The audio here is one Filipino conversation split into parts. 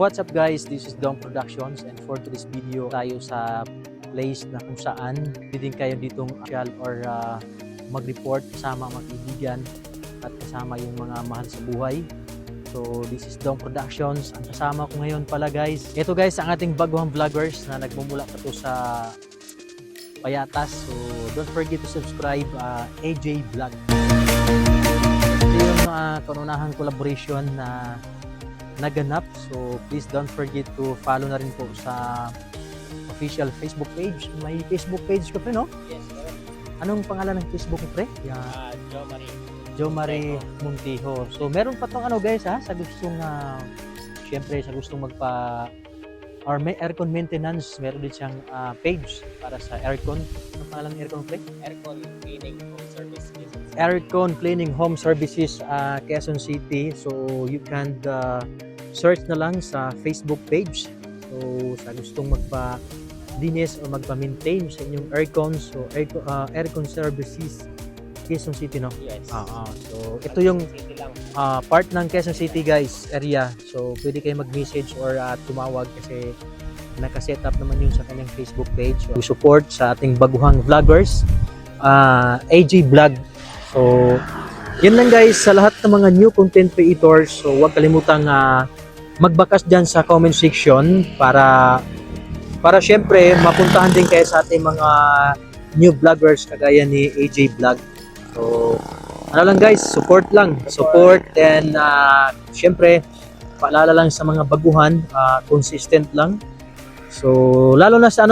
what's up guys, this is Dom Productions and for today's video tayo sa place na kung saan pwedeng kayo ditong social or mag-report kasama mga kaibigan at kasama yung mga mahal sa buhay. So this is Dom Productions. Ang kasama ko ngayon pala guys, ito guys ang ating baguhang vloggers na nagmumula pa to sa Payatas. So don't forget to subscribe AJ Vlog. Ito yung kanunahang collaboration na naganap. So please don't forget to follow na rin po sa official Facebook page. May Facebook page ka pre, no? Yes, sir. Anong pangalan ng Facebook mo pre? Jo Marie Montijo. So meron pa tong guys sa gustong syempre sa gustong magpa or may aircon maintenance, meron din siyang page para sa aircon. Anong pangalan ng aircon pre? Aircon cleaning home service. Aircon Cleaning Home Services Quezon City. So you can search na lang sa Facebook page. So sa gustong magpa-linis o magpa-maintain sa inyong aircon, so Aircon Services Quezon City, no? Yes. So ito yung part ng Quezon City guys, area. So pwede kayo mag-message or tumawag kasi naka-set up naman yun sa kanyang Facebook page. So, support sa ating baguhang vloggers, AJ Vlog. So yun lang guys sa lahat ng mga new content creators. So huwag kalimutang magbakas dyan sa comment section para syempre mapuntahan din kayo sa ating mga new vloggers kagaya ni AJ Vlog. So ano lang guys, support and syempre paalala lang sa mga baguhan, consistent lang. So lalo na sa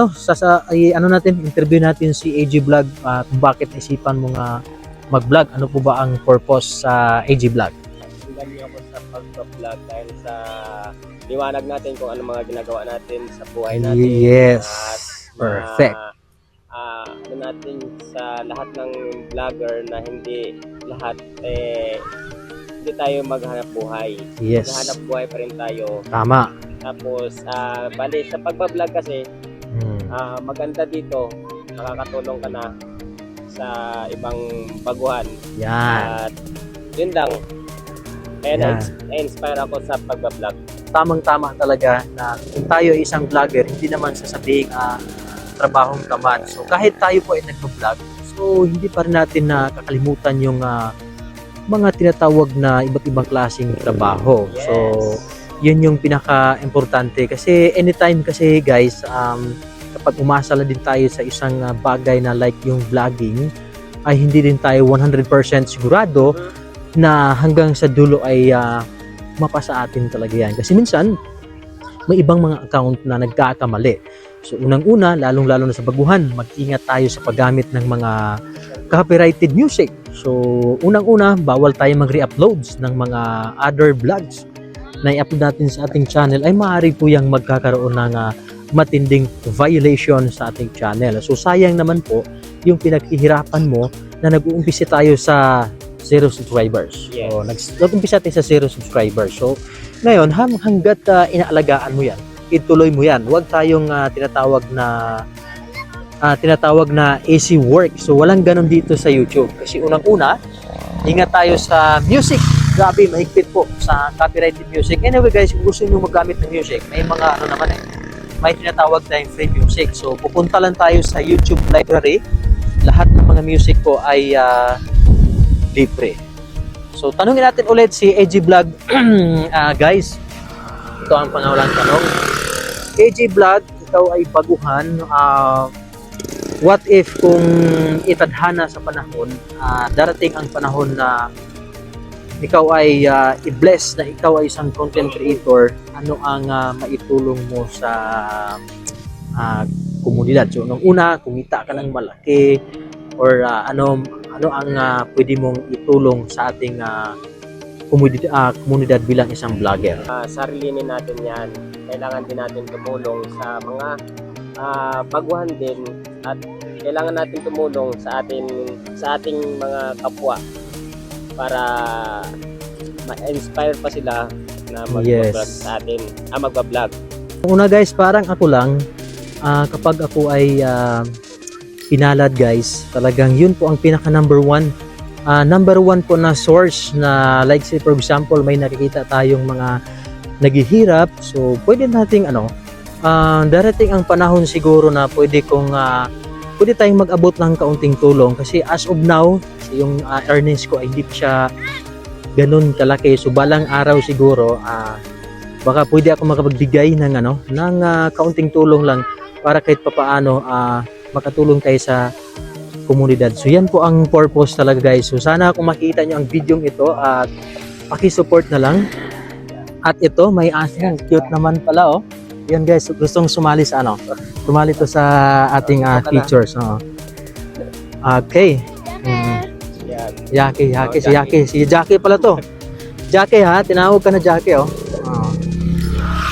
interview natin si AJ Vlog kung bakit isipan mo nga mag-vlog. Ano po ba ang purpose sa AJ Vlog? Hindi ako sa pag-vlog dahil sa liwanag natin kung ano mga ginagawa natin sa buhay natin. Yes, perfect. Ano natin sa lahat ng vlogger na hindi lahat hindi tayo maghanap buhay. Yes. Maghanap buhay pa rin tayo. Tama. Tapos bali sa pag-vlog kasi maganda dito, nakakatulong ka na sa ibang baguhan. Yan. At yun lang. Kaya Yan. na-inspire ako sa pag-vlog. Tamang-tama talaga na kung tayo ay isang vlogger, hindi naman sasabihin trabahong tamad. So kahit tayo po ay nagpa-vlog, so hindi pa rin natin kakalimutan yung mga tinatawag na iba't ibang klaseng trabaho. Yes. So yun yung pinaka-importante kasi anytime kasi guys, kapag umasa lang din tayo sa isang bagay na like yung vlogging, ay hindi din tayo 100% sigurado na hanggang sa dulo ay mapasa atin talaga yan. Kasi minsan, may ibang mga account na nagkakamali. So unang-una, lalong-lalo na sa baguhan, mag-ingat tayo sa paggamit ng mga copyrighted music. So unang-una, bawal tayo mag-re-uploads ng mga other vlogs na i-upload natin sa ating channel, ay maaari po yung magkakaroon ng matinding violation sa ating channel. So sayang naman po yung pinaghihirapan mo na nag-uumpisa tayo sa 0 subscribers. Yes. So nag-umpisa tayo sa 0 subscribers. So ngayon hangga't inaalagaan mo yan, ituloy mo yan. Huwag tayong tinatawag na easy work. So walang ganun dito sa YouTube. Kasi unang-una, ingat tayo sa music. Grabe, mahigpit po sa copyrighted music. Anyway guys, kung gusto nyo maggamit ng music, may mga may tinatawag tayong free music. So pupunta lang tayo sa YouTube library. Lahat ng mga music po ay libre. So tanungin natin ulit si AJ Vlog. Guys, ito ang pangawalang tanong. AJ Vlog, ikaw ay baguhan. What if kung itadhana sa panahon, darating ang panahon na ikaw ay i-bless na ikaw ay isang content creator, ano ang maitulong mo sa komunidad? So nung una, kumita ka ng malaki or ano ang pwede mong itulong sa ating komunidad bilang isang vlogger? Sarilinin natin yan. Kailangan din natin tumulong sa mga baguhan din at kailangan natin tumulong sa ating mga kapwa para ma-inspire pa sila na mag-vlog sa atin, mag-vlog. Una guys, parang ako lang, kapag ako ay pinalad guys, talagang yun po ang pinaka number one po na source na like say for example may nakikita tayong mga naghihirap. So pwede nating darating ang panahon siguro na pwede tayong mag-abot ng kaunting tulong kasi as of now yung earnings ko ay hindi siya ganun kalaki. So balang araw siguro baka pwede ako makapagbigay ng kaunting tulong lang para kahit papaano makatulong kayo sa komunidad. So yan po ang purpose talaga guys. So sana kung makita nyo ang video ito at paki-support na lang. At ito may asing cute naman pala Yan guys, gustong sumali sa sumali to sa ating features. Okay. Yaki. Si Jackie pala to. Jackie ha, tinawag ka na Jackie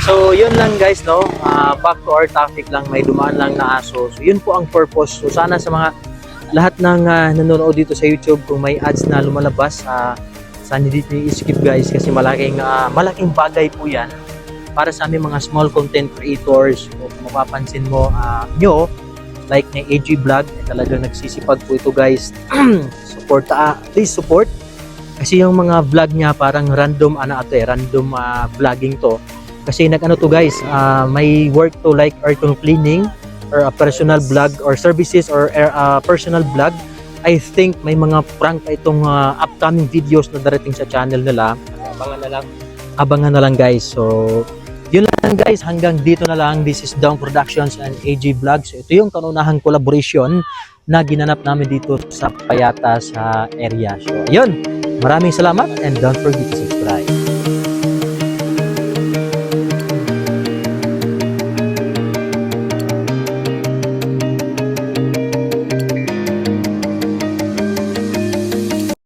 So yun lang guys back to our topic lang, may dumaan lang na aso. So yun po ang purpose. So sana sa mga lahat ng nanonood dito sa YouTube, kung may ads na lumalabas, sana dito i-skip guys kasi malaking bagay po yan para sa aming mga small content creators. So, kung mapapansin mo nyo, like na AG Vlog, talagang nagsisipag po ito guys. Please support. Kasi yung mga vlog niya parang random random vlogging to. Kasi to guys, may work to like aircon cleaning or a personal vlog or services or personal vlog. I think may mga prank pa itong upcoming videos na darating sa channel nila. Abangan na lang guys. So yun lang guys, hanggang dito na lang. This is Dong Productions and AG Vlogs. Ito yung kaunahang collaboration na ginanap namin dito sa Payata sa area. So, ayun. Maraming salamat and don't forget to subscribe.